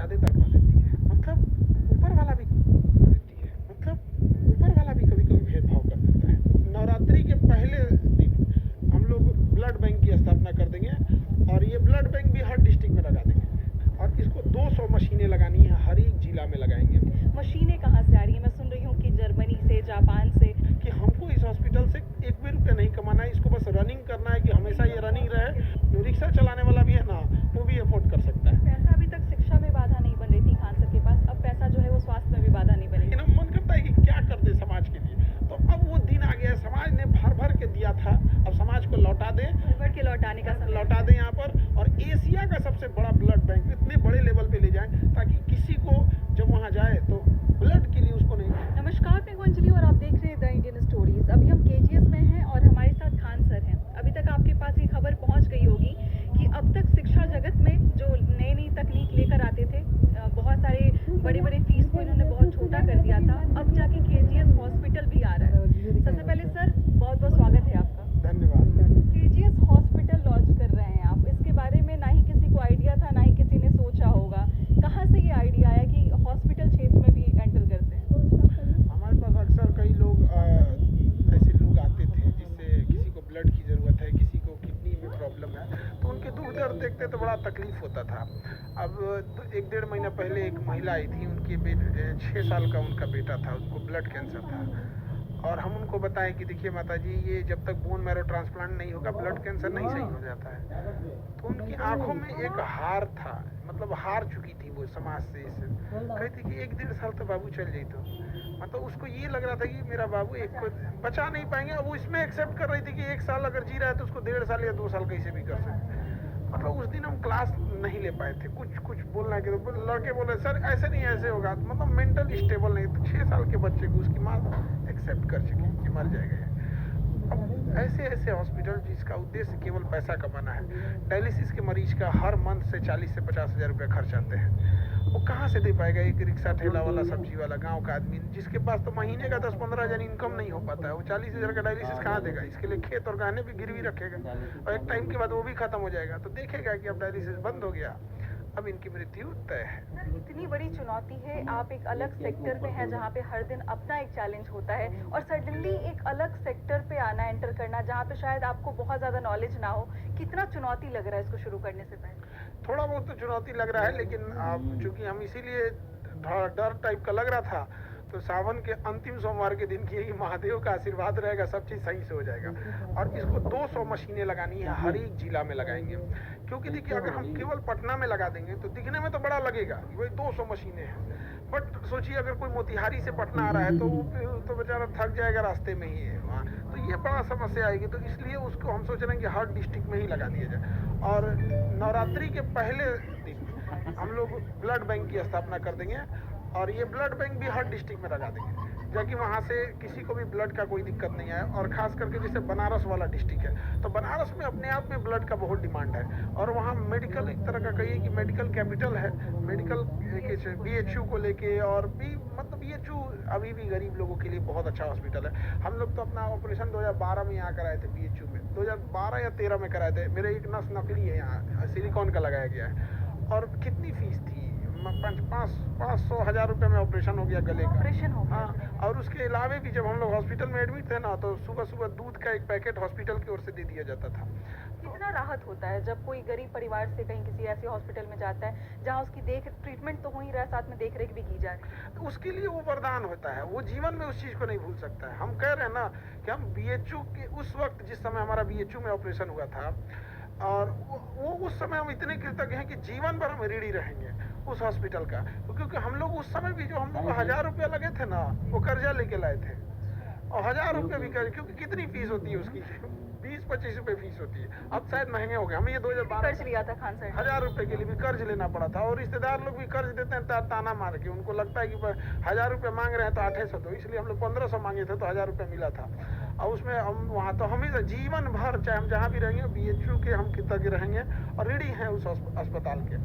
ज़्यादा तड़पा देती है। मतलब ऊपर वाला भी देती है, मतलब ऊपर वाला भी कभी कभी भेदभाव कर देता है। नवरात्रि के पहले दिन हम लोग ब्लड बैंक की स्थापना कर देंगे और ये ब्लड बैंक भी हर डिस्ट्रिक्ट में लगा देंगे और इसको 200 मशीनें लगानी है, हर एक जिला में लगाएंगे। मशीनें कहाँ से आ रही है? मैं सुन रही हूँ कि जर्मनी से, जापान से। कि हमको इस हॉस्पिटल से एक भी रुपया नहीं कमाना है, इसको बस रनिंग करना है कि हमेशा ये रनिंग रहे। रिक्शा चलाने वाला भी है ना, वो भी अफोर्ड कर सकता है। पैसा अभी तक शिक्षा में बाधा नहीं बन रही थी खान सर के पास, अब पैसा जो है वो स्वास्थ्य में भी बाधा नहीं बनेगी। लेकिन मन करता है कि क्या कर दे समाज के लिए, तो अब वो दिन आ गया, समाज ने भर भर के दिया था, अब समाज को लौटा दे, भर भर के लौटाने का समय लौटा दे यहाँ पर, और एशिया का सबसे बड़ा ब्लड बैंक इतने बड़े लेवल पे ले जाए ताकि किसी को जब वहाँ जाए तो ब्लड के लिए उसको नहीं। नमस्कार, मैं हूं अंजलि और आप देख रहे हैं द इंडियन स्टोरीज। अभी हम केजीएस में हैं और हमारे साथ खान सर हैं। अभी तक आपके पास ये खबर पहुंच गई होगी कि अब तक शिक्षा जगत में जो नई नई तकनीक लेकर आते थे, बहुत सारे बड़े बड़े फीस को इन्होंने बहुत छोटा कर दिया था, अब जाके केजीएस हॉस्पिटल भी आ रहा है। सबसे पहले सर बहुत बहुत स्वागत है आपका। धन्यवाद। केजीएस हॉस्पिटल लॉन्च कर रहे हैं आप, इसके बारे में ना ही किसी को आइडिया था, ना ही किसी ने सोचा होगा। कहाँ से ये आइडिया आया कि हॉस्पिटल क्षेत्र में भी एंटर करते हैं? हमारे पास अक्सर कई लोग ऐसे लोग आते थे जिससे किसी को ब्लड की ज़रूरत है, किसी को किडनी में प्रॉब्लम है, तो उनके दुख दर्द देखते तो बड़ा तकलीफ होता था। अब 1-1.5 महीना पहले एक महिला आई थी, उनके 6 साल का उनका बेटा था, उसको ब्लड कैंसर था, और हम उनको बताएं कि देखिए माता जी, ये जब तक बोन मैरो ट्रांसप्लांट नहीं होगा ब्लड कैंसर नहीं सही हो जाता है। तो उनकी आंखों में एक हार था, मतलब हार चुकी थी वो समाज से। कहती कि 1-1.5 साल तो बाबू चल जाए, तो मतलब उसको ये लग रहा था कि मेरा बाबू एक को बचा नहीं पाएंगे। अब वो इसमें एक्सेप्ट कर रही थी कि 1 साल अगर जी रहा है तो उसको 1.5 साल या 2 साल कैसे भी कर सकते। मतलब उस दिन हम क्लास नहीं ले पाए थे, कुछ बोलना है कि तो लड़के बोले सर ऐसे नहीं ऐसे होगा, मतलब मेंटल स्टेबल नहीं। तो 6 साल के बच्चे को उसकी माँ एक्सेप्ट कर चुकी कि मर जाएगा। अब ऐसे ऐसे हॉस्पिटल जिसका उद्देश्य केवल पैसा कमाना है, डायलिसिस के मरीज का हर मंथ से 40 से 50 हज़ार रुपये खर्च आते हैं, वो कहाँ से दे पाएगा एक रिक्शा ठेला वाला, सब्जी वाला, गांव का आदमी जिसके पास तो महीने का 10-15 हज़ार इनकम नहीं हो पाता है, वो 40 हज़ार का डायलिसिस कहाँ देगा? इसके लिए खेत और गहने भी गिरवी रखेगा और एक टाइम के बाद वो भी खत्म हो जाएगा, तो देखेगा कि अब डायलिसिस बंद हो गया, अब इनकी मृत्यु तय है। सर इतनी बड़ी चुनौती है, आप एक अलग सेक्टर में हैं जहाँ पे हर दिन अपना एक चैलेंज होता है, और सडनली एक अलग सेक्टर पे आना, एंटर करना जहाँ पे शायद आपको बहुत ज़्यादा नॉलेज ना हो, कितना चुनौती लग रहा है इसको शुरू करने से पहले? थोड़ा बहुत तो चुनौती लग रहा है, लेकिन चूंकि हम इसीलिए डर टाइप का लग रहा था, तो सावन के अंतिम सोमवार के दिन की महादेव का आशीर्वाद रहेगा, सब चीज़ सही से हो जाएगा। और इसको 200 मशीनें लगानी है, हर एक जिला में लगाएंगे, क्योंकि देखिए अगर हम केवल पटना में लगा देंगे तो दिखने में तो बड़ा लगेगा कि भाई 200 मशीनें हैं, बट सोचिए अगर कोई मोतिहारी से पटना आ रहा है तो बेचारा थक जाएगा रास्ते में ही है वहाँ, तो ये बड़ा समस्या आएगी। तो इसलिए उसको हम सोच रहे हैं कि हर डिस्ट्रिक्ट में ही लगा दिया जाए, और नवरात्रि के पहले दिन हम लोग ब्लड बैंक की स्थापना कर देंगे और ये ब्लड बैंक भी हर डिस्ट्रिक्ट में लगा देंगे, ताकि वहाँ से किसी को भी ब्लड का कोई दिक्कत नहीं आए। और ख़ास करके जैसे बनारस वाला डिस्ट्रिक्ट है, तो बनारस में अपने आप में ब्लड का बहुत डिमांड है, और वहाँ मेडिकल एक तरह का कहिए कि मेडिकल कैपिटल है, मेडिकल BHU को लेके, और भी मतलब BHU अभी भी गरीब लोगों के लिए बहुत अच्छा हॉस्पिटल है। हम लोग तो अपना ऑपरेशन 2012 में यहाँ कराए थे, BHU में 2012 या 13 में कराए थे। मेरे एक नस नकली है, यहाँ सिलिकॉन का लगाया गया है, और कितनी फीस थी, 500 हज़ार रुपये में ऑपरेशन हो गया गले का। ऑपरेशन हो गया। हाँ, और उसके अलावे भी जब हम लोग हॉस्पिटल में एडमिट थे ना, तो सुबह सुबह दूध का एक पैकेट हॉस्पिटल की ओर से दे दिया जाता था। कितना राहत होता है जब कोई गरीब परिवार से कहीं किसी ऐसे हॉस्पिटल में जाता है जहाँ उसकी ट्रीटमेंट तो हो ही रहा है, साथ में देख रेख भी की जा रही है, तो उसके लिए वो वरदान होता है, वो जीवन में उस चीज़ को नहीं भूल सकता है। हम कह रहे हैं ना कि हम BHU के उस वक्त, जिस समय हमारा BHU में ऑपरेशन हुआ था, और वो उस समय हम इतने कृतज्ञ हैं कि जीवन भर हम ऋणी रहेंगे उस हॉस्पिटल का, क्योंकि हम लोग उस समय भी जो हम लोग को 1000 रुपया लगे थे ना, वो कर्जा लेके लाए थे, और 1000 रुपये भी कर्ज, क्योंकि कितनी फीस होती है उसकी 20-25 रुपये फीस होती है, अब शायद महंगे हो गए। हमें ये 2012 कर्ज लिया था खान सर, 1000 रुपये के लिए भी कर्ज लेना पड़ा था, और रिश्तेदार लोग भी कर्ज देते हैं ताना मार के, उनको लगता है कि 1000 रुपये मांग रहे हैं तो 800 दो, इसलिए हम लोग 1500 मांगे थे तो 1000 रुपये मिला था। और उसमें हम वहाँ तो हमेशा जीवन भर चाहे हम जहाँ भी रहेंगे BHU के हम कृतज्ञ रहेंगे और ऋणी हैं उस अस्पताल के।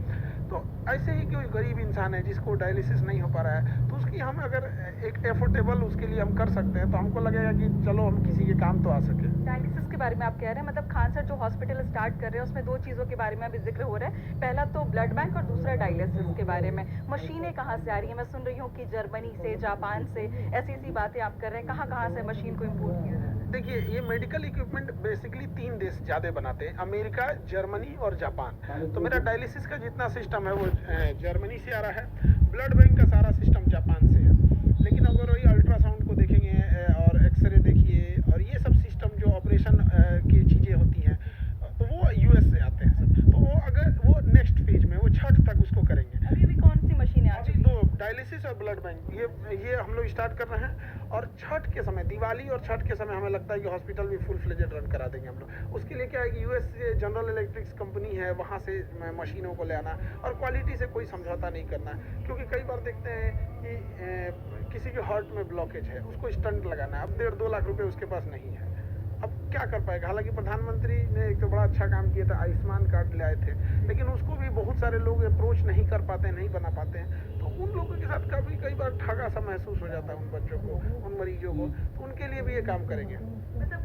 तो ऐसे ही कोई गरीब इंसान है जिसको डायलिसिस नहीं हो पा रहा है, तो उसकी हम अगर एक एफोर्डेबल उसके लिए हम कर सकते हैं, तो हमको लगेगा कि चलो हम किसी के काम तो आ सके। डायलिसिस के बारे में आप कह रहे हैं, मतलब खान सर जो हॉस्पिटल स्टार्ट कर रहे हैं उसमें दो चीज़ों के बारे में अभी जिक्र हो रहा है। पहला तो ब्लड बैंक और दूसरा डायलिसिस के बारे में। मशीनें कहाँ से आ रही हैं? मैं सुन रही हूँ कि जर्मनी से, जापान से, ऐसी बातें आप कर रहे हैं। कहाँ से मशीन को इम्पोर्ट किया जा रहा है? देखिए, ये मेडिकल इक्विपमेंट बेसिकली 3 देश ज़्यादा बनाते हैं, अमेरिका, जर्मनी और जापान। तो मेरा डायलिसिस का जितना सिस्टम है वो जर्मनी से आ रहा है, ब्लड बैंक का सारा सिस्टम जापान से है। लेकिन अगर वही अल्ट्रासाउंड को देखेंगे और एक्सरे देखिए और ये सब सिस्टम जो ऑपरेशन की चीज़ें होती हैं, तो वो यूएस से आते हैं सब। तो वो अगर वो नेक्स्ट फेज में वो छठ तक उसको करेंगे। अभी कौन सी मशीनें आ अभी चुकी हैं? 2 डायलिसिस और ब्लड बैंक ये हम लोग स्टार्ट कर रहे हैं, और छठ के समय, दिवाली और छठ के समय हमें लगता है कि हॉस्पिटल भी फुल फ्लेजेड रन करा देंगे हम लोग। उसके लिए क्या है कि यूएस से जनरल इलेक्ट्रिक्स कंपनी है, वहाँ से मशीनों को ले आना और क्वालिटी से कोई समझौता नहीं करना, क्योंकि कई बार देखते हैं कि किसी के हार्ट में ब्लॉकेज है, उसको स्टंट लगाना है, अब 1.5-2 लाख रुपए उसके पास नहीं है, अब क्या कर पाएगा। हालांकि प्रधानमंत्री ने एक तो बड़ा अच्छा काम किया था, आयुष्मान कार्ड ले आए थे, लेकिन उसको भी बहुत सारे लोग अप्रोच नहीं कर पाते, नहीं बना पाते हैं। तो उन लोगों के साथ कई बार ठगा सा महसूस हो जाता है उन बच्चों को, उन मरीजों को, तो उनके लिए भी ये काम करेंगे। मतलब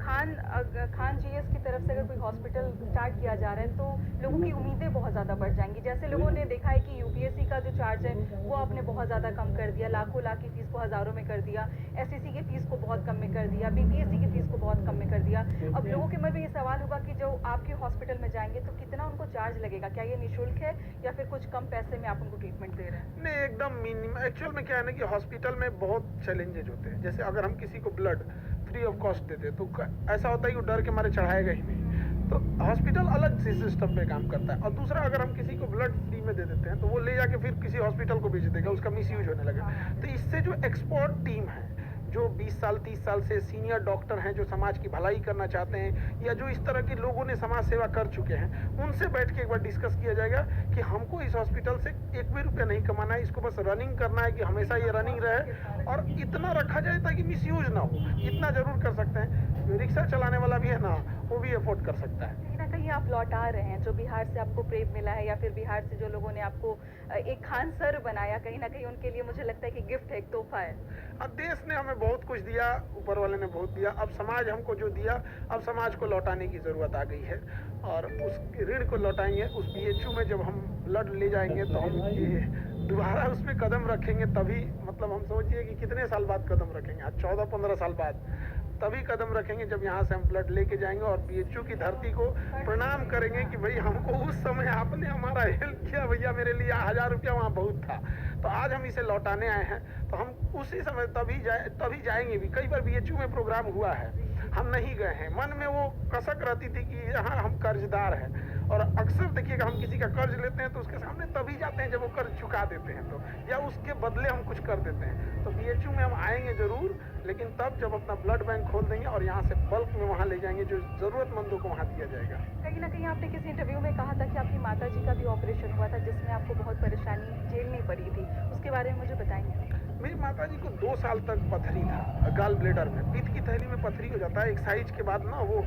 खान जीएस की तरफ से अगर कोई हॉस्पिटल स्टार्ट किया जा रहा है तो लोगों की उम्मीदें बहुत ज़्यादा बढ़ जाएंगी। जैसे लोगों ने देखा है कि यूपीएससी का जो चार्ज है वो आपने बहुत ज़्यादा कम कर दिया, लाखों लाख की फीस को हज़ारों में कर दिया, एसएससी की फीस को बहुत कम में कर दिया, बीपीएससी की फीस को बहुत कम में कर दिया। अब लोगों के मन में ये सवाल होगा कि जो आपके हॉस्पिटल में जाएंगे तो कितना उनको चार्ज लगेगा, क्या ये निःशुल्क है या फिर कुछ कम पैसे में आप उनको ट्रीटमेंट दे रहे हैं? नहीं, एकदम मिनिमम। एक्चुअल में क्या है ना कि हॉस्पिटल में बहुत चैलेंजेज होते हैं। जैसे अगर हम किसी को ब्लड फ्री ऑफ कॉस्ट देते तो ऐसा होता है कि वो डर के मारे चढ़ाएगा ही नहीं, तो हॉस्पिटल अलग से सिस्टम पे काम करता है। और दूसरा, अगर हम किसी को ब्लड फ्री में दे देते हैं तो वो ले जाके फिर किसी हॉस्पिटल को बेच देगा, उसका मिसयूज होने लगेगा। तो इससे जो एक्सपर्ट टीम है, जो 20 साल 30 साल से सीनियर डॉक्टर हैं, जो समाज की भलाई करना चाहते हैं, या जो इस तरह के लोगों ने समाज सेवा कर चुके हैं, उनसे बैठ के एक बार डिस्कस किया जाएगा कि हमको इस हॉस्पिटल से एक भी रुपया नहीं कमाना है, इसको बस रनिंग करना है कि हमेशा ये रनिंग रहे और इतना रखा जाए ताकि मिसयूज ना हो। इतना जरूर कर सकते हैं। रिक्शा चलाने वाला भी है ना, वो भी अफोर्ड कर सकता है। कहीं ना कहीं आप लौटा रहे हैं जो बिहार से आपको प्रेम मिला है, या फिर बिहार से जो लोगों ने आपको एक खान सर बनाया, कहीं ना कहीं उनके लिए मुझे लगता है कि गिफ्ट है, एक तोहफा है। अब देश ने हमें बहुत कुछ दिया, ऊपर वाले ने बहुत दिया, अब समाज हमको जो दिया, अब समाज को लौटाने की ज़रूरत आ गई है और उस ऋण को लौटाएंगे। उस बीएचयू में जब हम ब्लड ले जाएंगे तो हम ये दोबारा उसमें कदम रखेंगे, तभी मतलब हम सोचिए कि कितने साल बाद कदम रखेंगे, आज 14-15 साल बाद तभी कदम रखेंगे जब यहाँ से हम ब्लड लेके जाएंगे और बीएचयू की धरती को प्रणाम करेंगे कि भाई हमको उस समय आपने हमारा हेल्प किया, भैया मेरे लिए 1000 रुपया वहाँ बहुत था, तो आज हम इसे लौटाने आए हैं। तो हम उसी समय तभी जाएंगे भी। कई बार बीएचयू में प्रोग्राम हुआ है, हम नहीं गए हैं, मन में वो कसक रहती थी कि यहाँ हम कर्जदार हैं। और अक्सर देखिएगा हम किसी का कर्ज लेते हैं तो उसके सामने तभी जाते हैं जब वो कर्ज चुका देते हैं, तो या उसके बदले हम कुछ कर देते हैं। तो बीएचयू में हम आएंगे जरूर, लेकिन तब जब अपना ब्लड बैंक खोल देंगे और यहाँ से बल्क में वहाँ ले जाएंगे, जो ज़रूरतमंदों को वहाँ दिया जाएगा। कहीं ना कहीं आपने किसी इंटरव्यू में कहा था कि आपकी माता जी का भी ऑपरेशन हुआ था जिसमें आपको बहुत परेशानी झेलनी पड़ी थी, उसके बारे में मुझे बताएंगे। मेरी माता जी को 2 साल तक पथरी था, गाल ब्लेडर में, पित्त की थैली में पथरी हो जाता है। एक साइज के बाद ना वो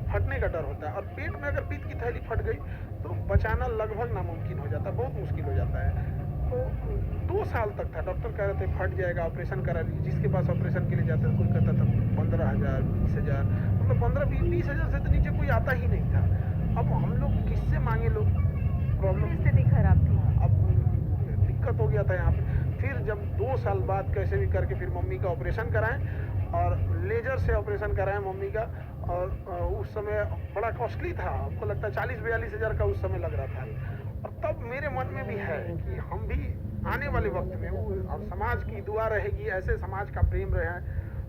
फटने का डर होता है, और पेट में अगर पित्त की थैली फट गई तो बचाना लगभग नामुमकिन हो जाता है, बहुत मुश्किल हो जाता है। तो 2 साल तक था, डॉक्टर कह रहे थे फट जाएगा, ऑपरेशन करा लीजिए। जिसके पास ऑपरेशन के लिए जाते थे कोई कहता था 15,000, 20,000, मतलब 15-20,000 से तो नीचे कोई आता ही नहीं था। अब हम लोग किससे मांगे, लोग प्रॉब्लम, स्थिति खराब थी, अब दिक्कत हो गया था यहाँ पे। फिर जब 2 साल बाद कैसे भी करके फिर मम्मी का ऑपरेशन कराएं, और लेजर से ऑपरेशन कराएं मम्मी का, और उस समय बड़ा कॉस्टली था, हमको लगता है 40-42 हज़ार का उस समय लग रहा था। और तब मेरे मन में भी है कि हम भी आने वाले वक्त में और समाज की दुआ रहेगी, ऐसे समाज का प्रेम रहे,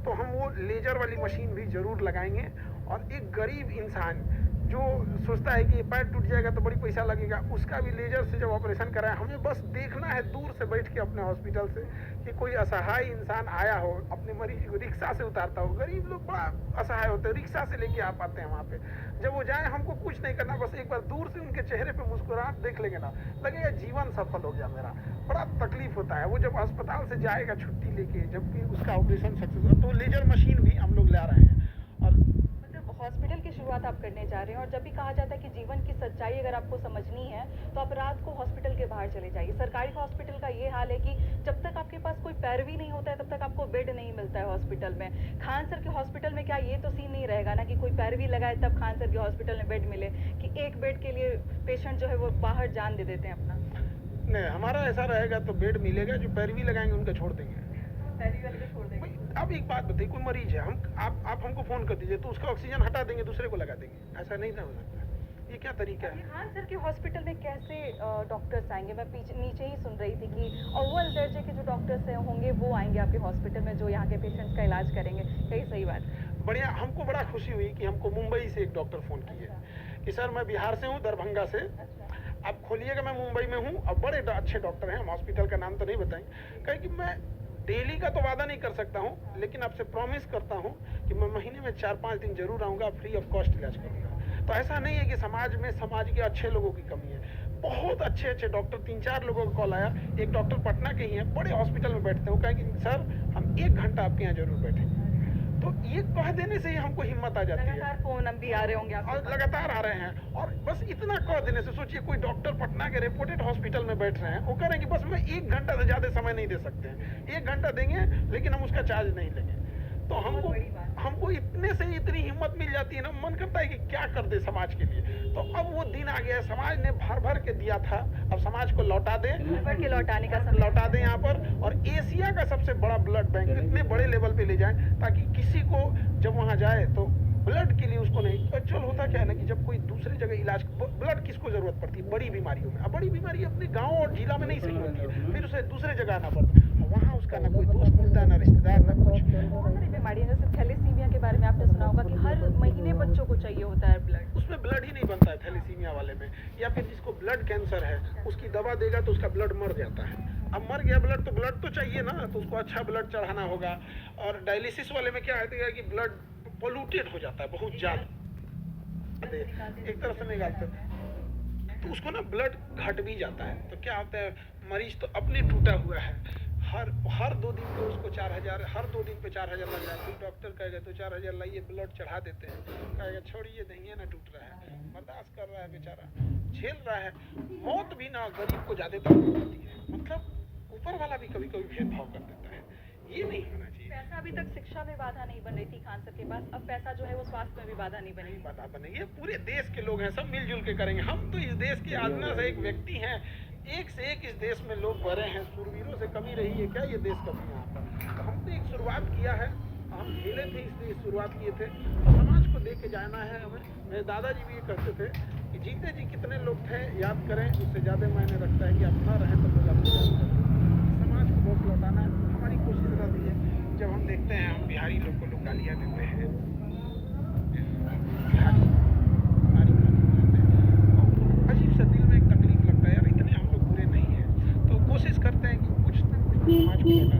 तो हम वो लेजर वाली मशीन भी ज़रूर लगाएंगे। और एक गरीब इंसान जो सोचता है कि पैर टूट जाएगा तो बड़ी पैसा लगेगा, उसका भी लेजर से जब ऑपरेशन कराएं, हमें बस देखना है दूर से बैठ के अपने हॉस्पिटल से कि कोई असहाय इंसान आया हो, अपने मरीज को रिक्शा से उतारता हो। गरीब लोग बड़ा असहाय होते हैं, रिक्शा से लेके आ पाते हैं वहाँ पे। जब वो जाए हमको कुछ नहीं करना, बस एक बार दूर से उनके चेहरे पे मुस्कुराहट देख लेंगे ना, लगेगा जीवन सफल हो गया मेरा। बड़ा तकलीफ होता है वो जब अस्पताल से जाएगा छुट्टी लेके, जबकि उसका ऑपरेशन सक्सेस हो, तो लेजर मशीन भी हम लोग ला रहे हैं। और मतलब हॉस्पिटल की शुरुआत आप करने जा रहे हैं और जब भी कहा जाता है कि जीवन की सच्चाई अगर आपको समझनी है तो आप रात को हॉस्पिटल के बाहर चले जाइए। सरकारी हॉस्पिटल का ये हाल है कि जब तक आपके पास कोई पैरवी नहीं होता है तब तक आपको बेड नहीं मिलता है हॉस्पिटल में। खान सर के हॉस्पिटल में क्या ये तो सीन नहीं रहेगा ना कि कोई पैरवी लगाए तब खान सर के हॉस्पिटल में बेड मिले, कि एक बेड के लिए पेशेंट जो है वो बाहर जान दे देते हैं अपना? नहीं, हमारा ऐसा रहेगा तो बेड मिलेगा, जो पैरवी लगाएंगे उनका छोड़ देंगे। पैरवी वाले को छोड़ देंगे। अब एक बात बताइए, कोई मरीज है, आप हमको फोन कर दीजिए तो उसका ऑक्सीजन हटा देंगे, दूसरे को लगा देंगे, ऐसा नहीं ना हो सकता। ये क्या तरीका है? खान सर के हॉस्पिटल में कैसे डॉक्टर्स आएंगे? मैं नीचे ही सुन रही थी कि अव्वल दर्जे के जो डॉक्टर्स होंगे वो आएंगे आपके हॉस्पिटल में, जो यहाँ के पेशेंट्स का इलाज करेंगे। यही सही बात? बढ़िया, हमको बड़ा खुशी हुई कि हमको मुंबई से एक डॉक्टर फोन किए कि सर मैं बिहार से हूँ, दरभंगा से, आप खोलिएगा, मैं मुंबई में हूँ। अब बड़े अच्छे डॉक्टर हैं, हम हॉस्पिटल का नाम तो नहीं बताएंगे, कहें कि मैं डेली का तो वादा नहीं कर सकता हूँ, लेकिन आपसे प्रॉमिस करता हूँ कि मैं महीने में 4-5 दिन जरूर आऊँगा, फ्री ऑफ कॉस्ट इलाज करूँगा। तो ऐसा नहीं है कि समाज में समाज के अच्छे लोगों की कमी है, बहुत अच्छे अच्छे डॉक्टर, 3-4 लोगों का कॉल आया। एक डॉक्टर पटना के ही हैं, बड़े हॉस्पिटल में बैठते हैं, वो कहें कि सर हम 1 घंटा आपके यहाँ जरूर बैठेंगे। तो ये कह देने से ही हमको हिम्मत आ जाती है। लगातार फोन अब भी आ रहे होंगे आपके और पास? लगातार आ रहे हैं, और बस इतना कह देने से, सोचिए कोई डॉक्टर पटना के रेपुटेड हॉस्पिटल में बैठ रहे हैं, वो कह रहे हैं कि बस मैं 1 घंटा से ज्यादा समय नहीं दे सकते हैं, 1 घंटा देंगे लेकिन हम उसका चार्ज नहीं लेंगे। तो हमको इतने से इतनी हिम्मत मिल जाती है ना, मन करता है कि क्या कर दे समाज के लिए। तो अब वो दिन आ गया, समाज ने भर भर के दिया था, अब समाज को लौटा दे, भर के लौटाने का समय लौटा दें यहाँ पर, और एशिया का सबसे बड़ा ब्लड बैंक इतने बड़े लेवल पे ले जाएं ताकि किसी को जब वहाँ जाए तो ब्लड के लिए उसको नहीं। एक्चुअल होता क्या है ना कि जब कोई दूसरी जगह इलाज, ब्लड किसको जरूरत पड़ती है? बड़ी बीमारियों में। अब बड़ी बीमारी अपने गांव और जिला में नहीं सही होती है, फिर उसे दूसरे जगह आना पड़ता है, वहाँ उसका ना कोई दोस्त मिलता है, ना रिश्तेदार, ना कुछ। बहुत सारी बीमारियां, जैसे थैलेसीमिया के बारे में आपने सुना होगा कि हर महीने बच्चों को चाहिए होता है ब्लड। उसमें ब्लड ही नहीं बनता है थैलेसीमिया वाले में। या फिर जिसको ब्लड कैंसर है, उसकी दवा देगा तो उसका ब्लड मर जाता है। अब मर गया ब्लड तो ब्लड तो चाहिए ना, तो उसको अच्छा ब्लड चढ़ाना होगा। और डायलिसिस वाले में क्या है कि ब्लड पोल्यूटेड हो जाता है बहुत ज्यादा, एक तरह से निकालते हैं तो उसको ना ब्लड घट भी जाता है। तो क्या होता है, मरीज तो अपने टूटा हुआ है, हर 2 दिन पे उसको 4000, हर 2 दिन पे 4000 लग रहा है। फिर डॉक्टर कहेगा तो 4000 लाइए, ब्लड चढ़ा देते हैं, कहेगा छोड़िए नहीं है ना, टूट रहा है, बर्दाश्त कर रहा है बेचारा, झेल रहा है। मौत भी ना गरीब को ज्यादा तकलीफ होती है, मतलब ऊपर वाला भी कभी कभी भेदभाव कर देता है, ये नहीं होना चाहिए। पैसा अभी तक शिक्षा में बाधा नहीं बन रही थी खान सर के पास, अब पैसा जो है वो स्वास्थ्य में भी बाधा नहीं बनेगी। बाधा बनेगी, पूरे देश के लोग हैं, सब मिलजुल के करेंगे। हम तो इस देश के आदमी से एक व्यक्ति हैं, एक से एक इस देश में लोग बड़े हैं, सूरवीरों से कमी रही है क्या? ये देश कमी है यहाँ पर। तो हमने एक शुरुआत किया है, हम खेले थे इसलिए शुरुआत किए थे, और समाज को दे के जाना है हमें। मेरे दादाजी भी ये कहते थे कि जीते जी कितने लोग थे याद करें, उससे ज़्यादा मायने रखता है कि आप ना रहें तो लोग आपको याद करें। समाज को बहुत लौटाना है, हमारी कोशिश रहती है। जब हम देखते हैं, हम बिहारी लोग को लोग गालियाँ देते हैं, बिहारी हमारी अजीब सा दिल में एक तकलीफ लगता है यार, इतने हम लोग बुरे नहीं हैं। तो कोशिश करते हैं कि कुछ ना कुछ समाज को लौटा